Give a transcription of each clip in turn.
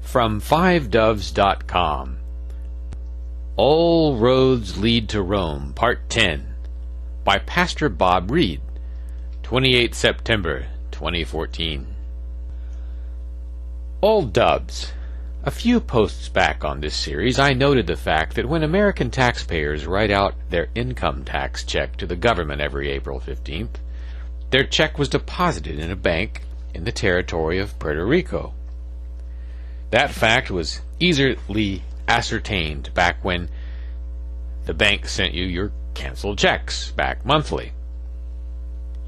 From fivedoves.com. All Roads Lead to Rome, Part 10, by Pastor Bob Reed, 28 September 2014. All Dubs. A few posts back on this series, I noted the fact that when American taxpayers write out their income tax check to the government every April 15th, their check was deposited in a bank in the territory of Puerto Rico. That fact was easily ascertained back when the bank sent you your canceled checks back monthly.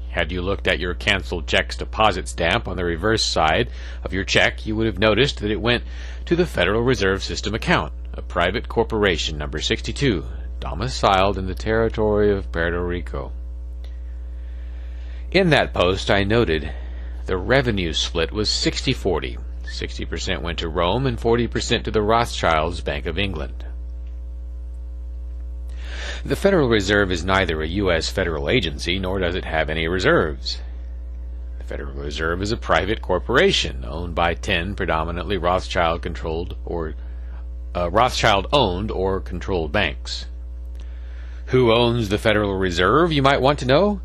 Had you looked at your canceled checks deposit stamp on the reverse side of your check, you would have noticed that it went to the Federal Reserve System account, a private corporation number 62, domiciled in the territory of Puerto Rico. In that post, I noted the revenue split was 60-40. 60% went to Rome and 40% to the Rothschilds Bank of England. The Federal Reserve is neither a U.S. federal agency, nor does it have any reserves. The Federal Reserve is a private corporation owned by 10 predominantly Rothschild-owned or controlled banks. Who owns the Federal Reserve, you might want to know?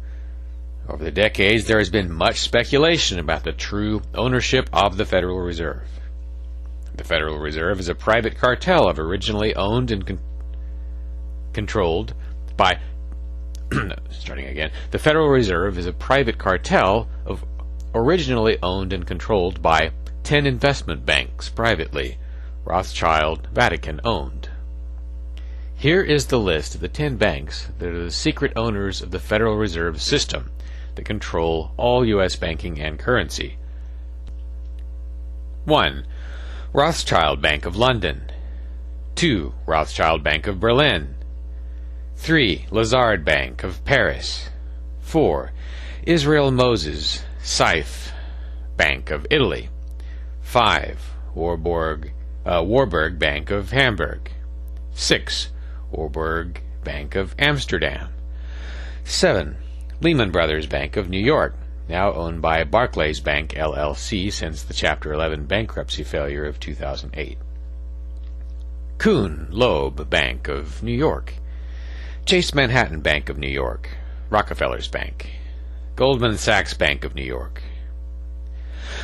Over the decades, there has been much speculation about the true ownership of the Federal Reserve. The Federal Reserve is a private cartel of originally owned and controlled by The Federal Reserve is a private cartel of originally owned and controlled by 10 investment banks privately, Rothschild, Vatican owned. Here is the list of the 10 banks that are the secret owners of the Federal Reserve System that control all U.S. banking and currency. 1. Rothschild Bank of London. 2. Rothschild Bank of Berlin. 3. Lazard Bank of Paris. 4. Israel Moses Saif Bank of Italy. 5. Warburg Bank of Hamburg. 6. Warburg Bank of Amsterdam. 7. Lehman Brothers Bank of New York, now owned by Barclays Bank LLC since the Chapter 11 bankruptcy failure of 2008. Kuhn Loeb Bank of New York. Chase Manhattan Bank of New York, Rockefeller's Bank, Goldman Sachs Bank of New York.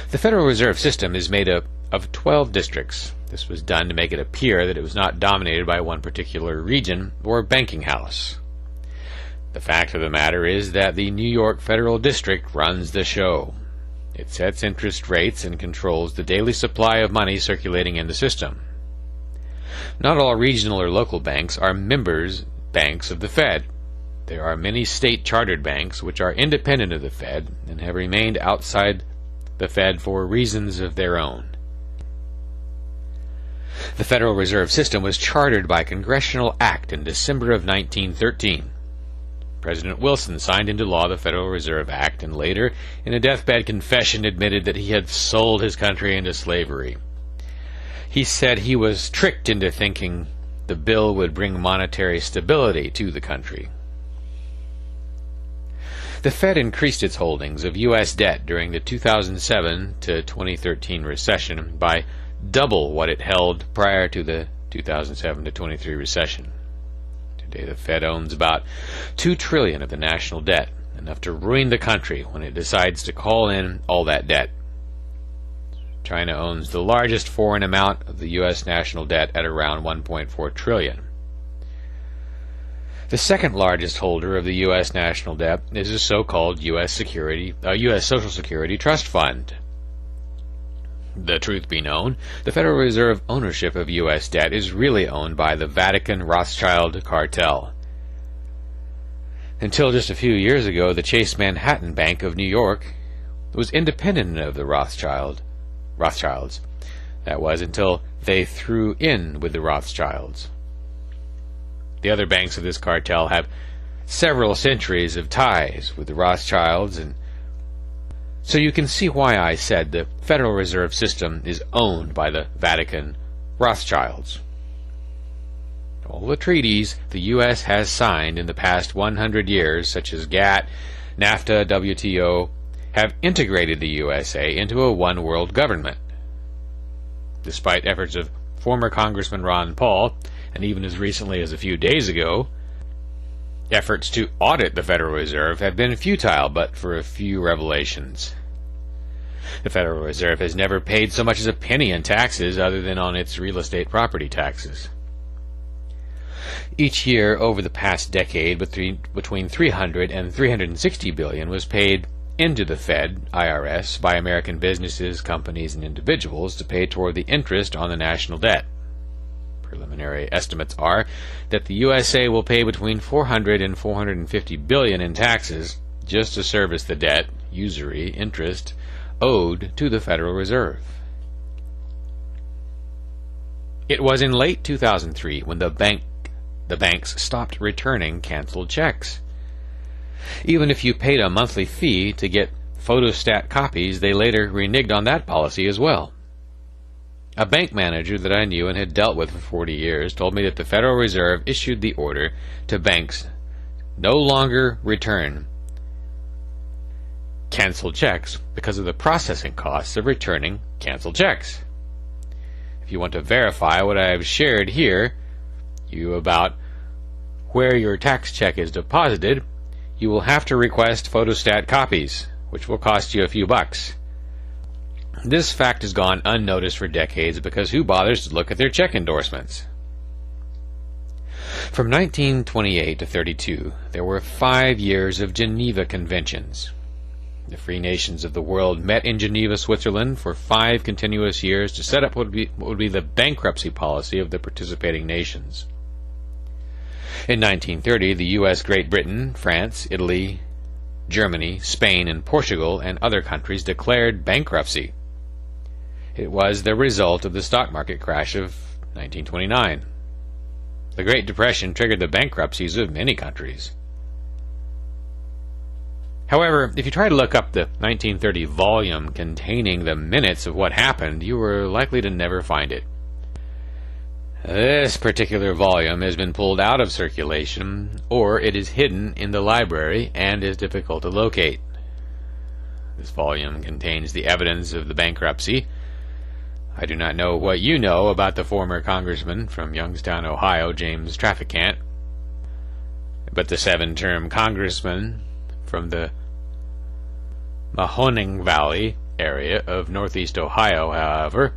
The Federal Reserve System is made up of 12 districts. This was done to make it appear that it was not dominated by one particular region or banking house. The fact of the matter is that the New York Federal District runs the show. It sets interest rates and controls the daily supply of money circulating in the system. Not all regional or local banks are members banks of the Fed. There are many state-chartered banks which are independent of the Fed and have remained outside the Fed for reasons of their own. The Federal Reserve System was chartered by Congressional Act in December of 1913. President Wilson signed into law the Federal Reserve Act and later, in a deathbed confession, admitted that he had sold his country into slavery. He said he was tricked into thinking the bill would bring monetary stability to the country. The Fed increased its holdings of U.S. debt during the 2007 to 2013 recession by double what it held prior to the 2007 to 23 recession. Today the Fed owns about $2 trillion of the national debt, enough to ruin the country when it decides to call in all that debt. China owns the largest foreign amount of the U.S. national debt at around $1.4 trillion. The second largest holder of the U.S. national debt is the so-called U.S. Social Security Trust Fund. The truth be known, the Federal Reserve ownership of U.S. debt is really owned by the Vatican Rothschild cartel. Until just a few years ago, the Chase Manhattan Bank of New York was independent of the Rothschilds. That was until they threw in with the Rothschilds. The other banks of this cartel have several centuries of ties with the Rothschilds, and so you can see why I said the Federal Reserve System is owned by the Vatican Rothschilds. All the treaties the U.S. has signed in the past 100 years, such as GATT, NAFTA, WTO, have integrated the USA into a one-world government. despite efforts of former Congressman Ron Paul, and even as recently as a few days ago, efforts to audit the Federal Reserve have been futile but for a few revelations. The Federal Reserve has never paid so much as a penny in taxes other than on its real estate property taxes. Each year over the past decade, between 300 and 360 billion was paid into the Fed, IRS, by American businesses, companies, and individuals to pay toward the interest on the national debt. Preliminary estimates are that the USA will pay between 400 and 450 billion in taxes just to service the debt, usury, interest, owed to the Federal Reserve. It was in late 2003 when the banks stopped returning canceled checks. Even if you paid a monthly fee to get photostat copies, they later reneged on that policy as well. A bank manager that I knew and had dealt with for 40 years told me that the Federal Reserve issued the order to banks no longer return canceled checks because of the processing costs of returning canceled checks. If you want to verify what I have shared here about where your tax check is deposited, you will have to request photostat copies, which will cost you a few bucks. This fact has gone unnoticed for decades because who bothers to look at their check endorsements? From 1928 to 32, there were 5 years of Geneva Conventions. The free nations of the world met in Geneva, Switzerland for 5 continuous years to set up what would be the bankruptcy policy of the participating nations. In 1930, the U.S., Great Britain, France, Italy, Germany, Spain, and Portugal, and other countries declared bankruptcy. It was the result of the stock market crash of 1929. The Great Depression triggered the bankruptcies of many countries. However, if you try to look up the 1930 volume containing the minutes of what happened, you are likely to never find it. This particular volume has been pulled out of circulation, or it is hidden in the library and is difficult to locate. This volume contains the evidence of the bankruptcy. I do not know what you know about the former congressman from Youngstown, Ohio, James Traficant, but the 7-term congressman from the Mahoning Valley area of northeast Ohio, however,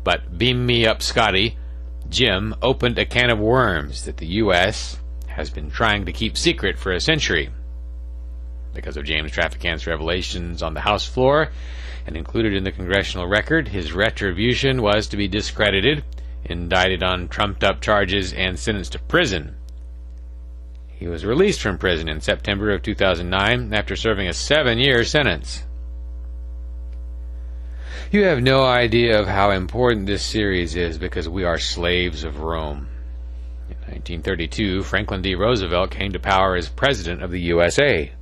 but beam me up, Scotty, Jim opened a can of worms that the U.S. has been trying to keep secret for a century. Because of James Traficant's revelations on the House floor and included in the congressional record, his retribution was to be discredited, indicted on trumped-up charges, and sentenced to prison. He was released from prison in September of 2009 after serving a 7-year sentence. You have no idea of how important this series is because we are slaves of Rome. In 1932, Franklin D. Roosevelt came to power as President of the USA.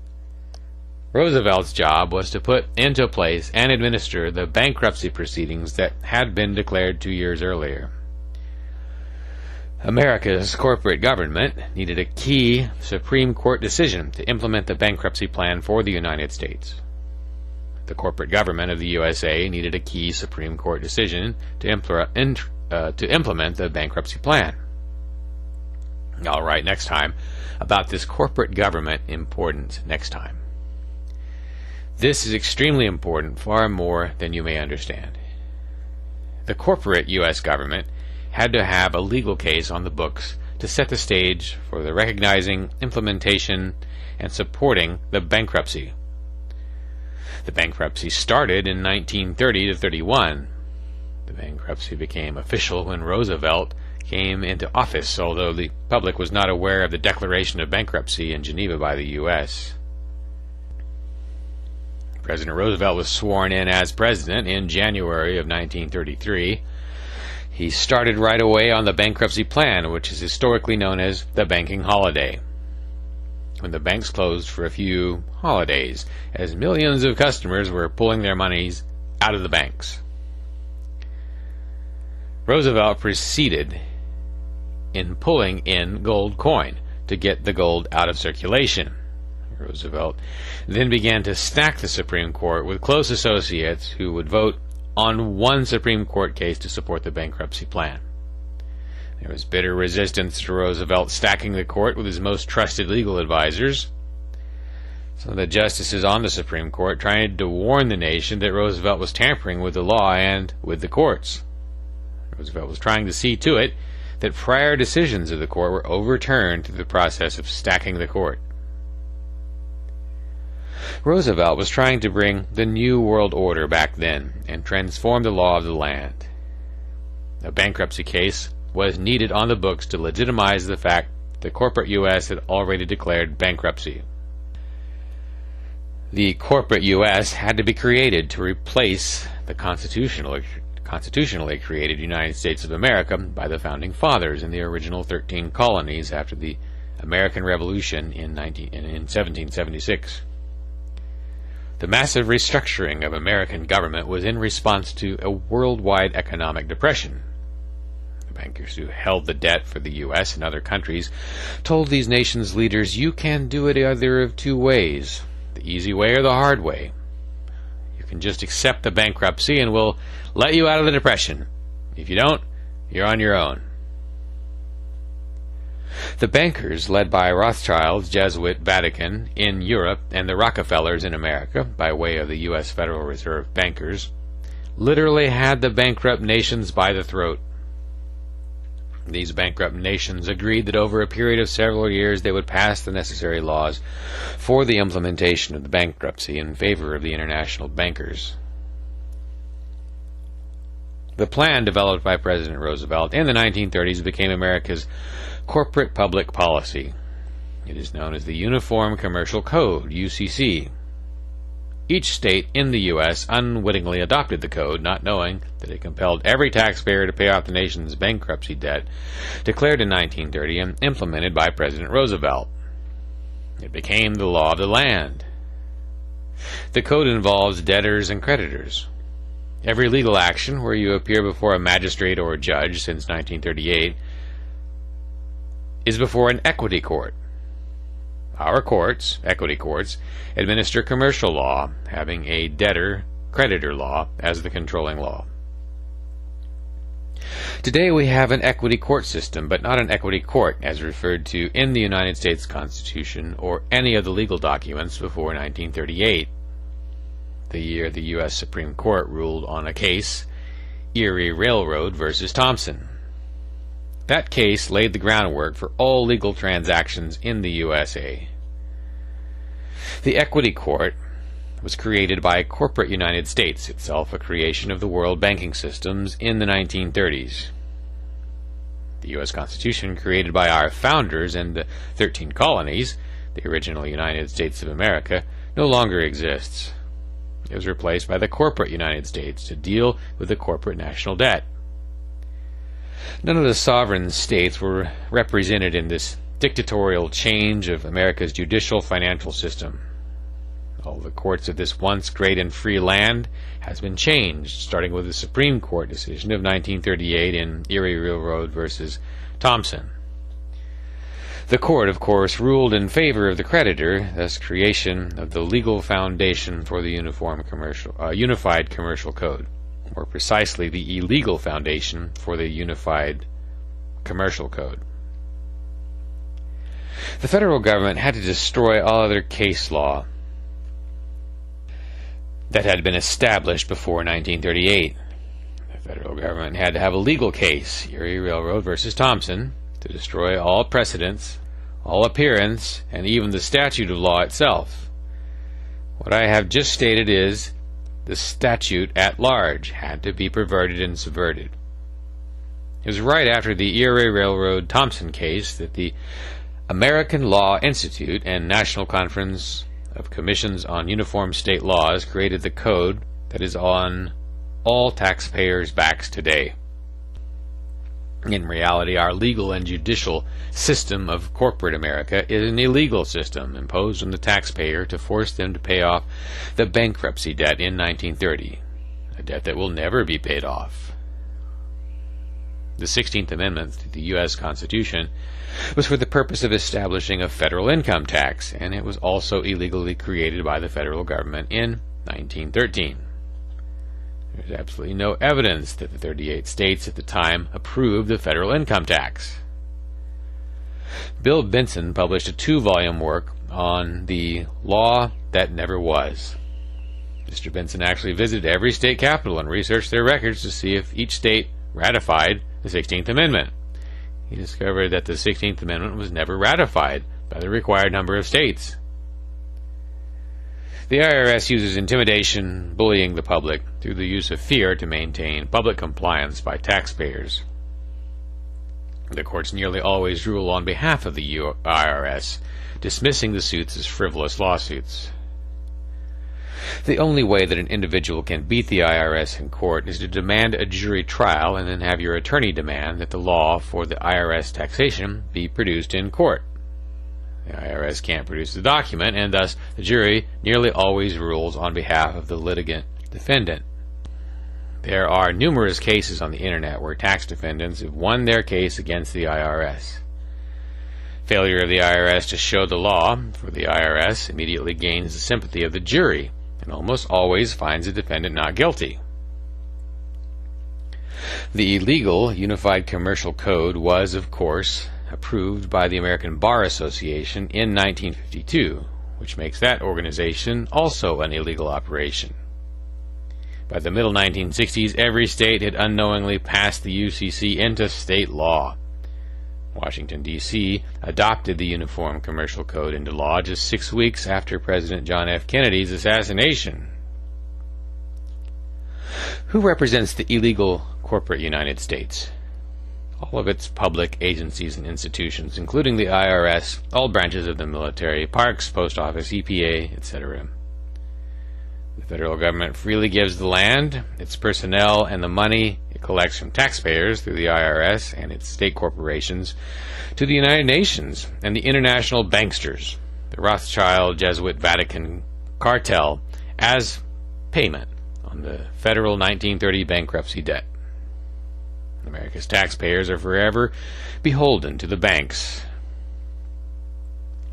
Roosevelt's job was to put into place and administer the bankruptcy proceedings that had been declared 2 years earlier. America's corporate government needed a key Supreme Court decision to implement the bankruptcy plan for the United States. The corporate government of the USA needed a key Supreme Court decision to implement the bankruptcy plan. All right, next time, about this corporate government importance next time. This is extremely important, far more than you may understand. The corporate U.S. government had to have a legal case on the books to set the stage for the recognizing, implementation, and supporting the bankruptcy. The bankruptcy started in 1930 to 31. The bankruptcy became official when Roosevelt came into office, although the public was not aware of the declaration of bankruptcy in Geneva by the U.S. President Roosevelt was sworn in as president in January of 1933. He started right away on the bankruptcy plan, which is historically known as the banking holiday, when the banks closed for a few holidays, as millions of customers were pulling their monies out of the banks. Roosevelt proceeded in pulling in gold coin to get the gold out of circulation. Roosevelt then began to stack the Supreme Court with close associates who would vote on one Supreme Court case to support the bankruptcy plan. There was bitter resistance to Roosevelt stacking the court with his most trusted legal advisors. Some of the justices on the Supreme Court tried to warn the nation that Roosevelt was tampering with the law and with the courts. Roosevelt was trying to see to it that prior decisions of the court were overturned through the process of stacking the court. Roosevelt was trying to bring the New World Order back then and transform the law of the land. A bankruptcy case was needed on the books to legitimize the fact the corporate U.S. had already declared bankruptcy. The corporate U.S. had to be created to replace the constitutionally created United States of America by the Founding Fathers in the original 13 colonies after the American Revolution in 1776. The massive restructuring of American government was in response to a worldwide economic depression. The bankers who held the debt for the U.S. and other countries told these nations' leaders, "You can do it either of two ways, the easy way or the hard way. You can just accept the bankruptcy and we'll let you out of the depression. If you don't, you're on your own." The bankers, led by Rothschild's Jesuit Vatican in Europe and the Rockefellers in America, by way of the U.S. Federal Reserve bankers, literally had the bankrupt nations by the throat. These bankrupt nations agreed that over a period of several years they would pass the necessary laws for the implementation of the bankruptcy in favor of the international bankers. The plan developed by President Roosevelt in the 1930s became America's corporate public policy. It is known as the Uniform Commercial Code, UCC. Each state in the U.S. unwittingly adopted the code, not knowing that it compelled every taxpayer to pay off the nation's bankruptcy debt, declared in 1930 and implemented by President Roosevelt. It became the law of the land. The code involves debtors and creditors. Every legal action where you appear before a magistrate or a judge since 1938 is before an equity court. Our courts, equity courts, administer commercial law, having a debtor-creditor law as the controlling law. Today we have an equity court system, but not an equity court as referred to in the United States Constitution or any of the legal documents before 1938, the year the U.S. Supreme Court ruled on a case, Erie Railroad versus Thompson. That case laid the groundwork for all legal transactions in the USA. The equity court was created by corporate United States, itself a creation of the world banking systems in the 1930s. The U.S. Constitution, created by our founders and the 13 colonies, the original United States of America, no longer exists. It was replaced by the corporate United States to deal with the corporate national debt. None of the sovereign states were represented in this dictatorial change of America's judicial financial system. All the courts of this once great and free land has been changed, starting with the Supreme Court decision of 1938 in Erie Railroad versus Thompson. The court, of course, ruled in favor of the creditor, thus creation of the legal foundation for the Unified Commercial Code. More precisely, the illegal foundation for the Unified Commercial Code. The federal government had to destroy all other case law that had been established before 1938. The federal government had to have a legal case, Erie Railroad versus Thompson, to destroy all precedents, all appearance, and even the statute of law itself. What I have just stated is the statute at large had to be perverted and subverted. It was right after the Erie Railroad Thompson case that the American Law Institute and National Conference of Commissions on Uniform State Laws created the code that is on all taxpayers' backs today. In reality, our legal and judicial system of corporate America is an illegal system imposed on the taxpayer to force them to pay off the bankruptcy debt in 1930, a debt that will never be paid off. The 16th Amendment to the U.S. Constitution was for the purpose of establishing a federal income tax, and it was also illegally created by the federal government in 1913. There's absolutely no evidence that the 38 states at the time approved the federal income tax. Bill Benson published a 2-volume work on the law that never was. Mr. Benson actually visited every state capital and researched their records to see if each state ratified the 16th Amendment. He discovered that the 16th Amendment was never ratified by the required number of states. The IRS uses intimidation, bullying the public through the use of fear to maintain public compliance by taxpayers. The courts nearly always rule on behalf of the IRS, dismissing the suits as frivolous lawsuits. The only way that an individual can beat the IRS in court is to demand a jury trial and then have your attorney demand that the law for the IRS taxation be produced in court. The IRS can't produce the document, and thus the jury nearly always rules on behalf of the litigant defendant. There are numerous cases on the internet where tax defendants have won their case against the IRS. Failure of the IRS to show the law for the IRS immediately gains the sympathy of the jury and almost always finds the defendant not guilty. The illegal Unified Commercial Code was, of course, approved by the American Bar Association in 1952, which makes that organization also an illegal operation. By the middle 1960s, every state had unknowingly passed the UCC into state law. Washington, D.C. adopted the Uniform Commercial Code into law just 6 weeks after President John F. Kennedy's assassination. Who represents the illegal corporate United States? All of its public agencies and institutions, including the IRS, all branches of the military, parks, post office, EPA, etc. The federal government freely gives the land, its personnel, and the money it collects from taxpayers through the IRS and its state corporations to the United Nations and the international banksters, the Rothschild Jesuit Vatican cartel, as payment on the federal 1930 bankruptcy debt. America's taxpayers are forever beholden to the banks.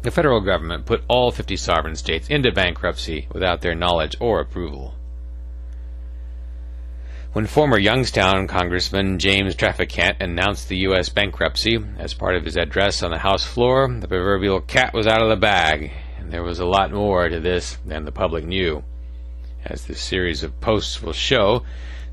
The federal government put all 50 sovereign states into bankruptcy without their knowledge or approval. When former Youngstown Congressman James Traficant announced the U.S. bankruptcy as part of his address on the House floor, the proverbial cat was out of the bag, and there was a lot more to this than the public knew. As this series of posts will show,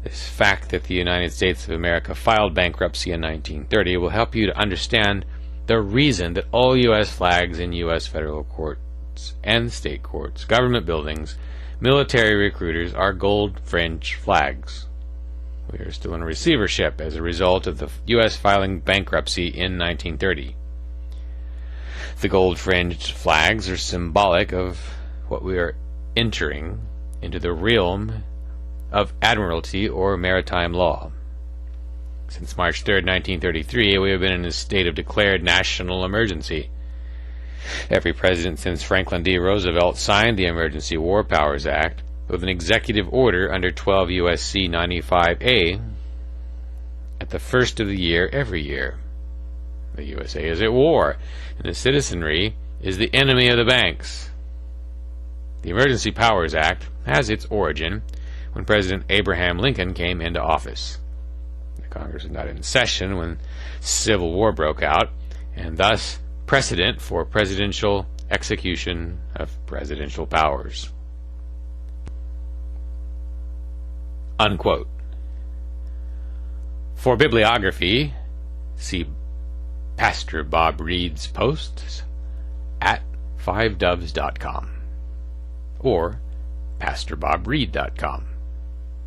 this fact that the United States of America filed bankruptcy in 1930 will help you to understand the reason that all U.S. flags in U.S. federal courts and state courts, government buildings, military recruiters are gold fringe flags. We are still in receivership as a result of the U.S. filing bankruptcy in 1930. The gold fringed flags are symbolic of what we are entering into the realm of admiralty or maritime law. Since March 3, 1933, we have been in a state of declared national emergency. Every president since Franklin D. Roosevelt signed the Emergency War Powers Act with an executive order under 12 U.S.C. 95A at the first of the year every year. The USA is at war, and the citizenry is the enemy of the banks. The Emergency Powers Act has its origin when President Abraham Lincoln came into office. Congress was not in session when Civil War broke out, and thus precedent for presidential execution of presidential powers. Unquote. For bibliography, see Pastor Bob Reed's posts at 5doves.com or pastorbobreed.com.